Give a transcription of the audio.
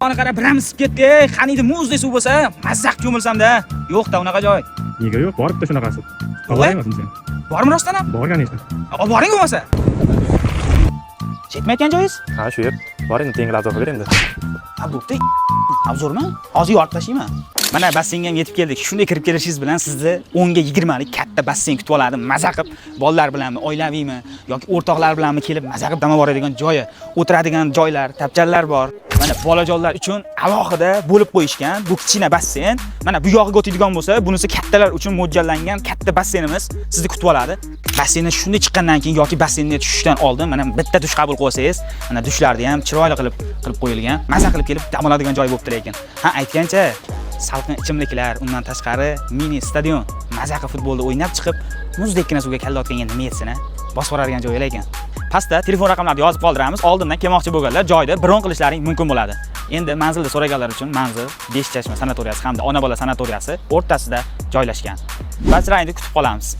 Ana qara biramiz ketdi. Qaniydi muzdek suv bo'lsa, mazzaq ko'milsam-da. Yo'q-da unaqa joy. Nega yo'q? Boribdi shunaqasi. Olmayapsizmi sen? Bormi rostdan ham? Borgan esa. Olib boring bo'lmasa. Chekmayotgan joyingiz? Ha, shu yer. Bor endi tengil obzor ber endi. Ha, bo'pti. Obzormi? Hozir yorib tashlayman. Mana basseynga ham yetib keldik. Shunday kirib kelishingiz bilan sizni 10 ga 20 lik katta basseyn kutib oladi. Maza qilib bolalar bilanmi, oilaviymi yoki o'rtoqlar bilanmi kelib maza qilib dam oladigan joyi, o'tiradigan joylar, tapchanlar bor. Mana bolajonlar uchun alohida bo'lib qo'yishgan bu kichkina basseyn. Mana bu yog'iga o'tadigan bo'lsa, bunisi kattalar uchun mo'ljallangan katta basseynimiz sizni kutib oladi. Basseyndan shunday chiqqandan keyin yoki basseynga tushishdan oldin mana bitta dush qabul qilsangiz, mana dushlarni ham chiroyli qilib qo'yilgan. Maza qilib kelib dam oladigan joy bo'libdi lekin. Ha, aytgancha salqin ichimliklar, undan tashqari mini stadion, maza qilib futbolda o'ynab chiqib, muzdekkina suvga kalla otganga nima yetsin-a? Bosib boradigan joy ekan. Pastda telefon raqamlarini yozib qoldiramiz. Oldindan kelmoqchi bo'lganlar joyda bron qilishlaring mumkin bo'ladi. Endi manzilni so'raganlar uchun manzil Beshchashma sanatoriyasi hamda ona bola sanatoriyasi o'rtasida joylashgan. Barchalarni kutib qolamiz.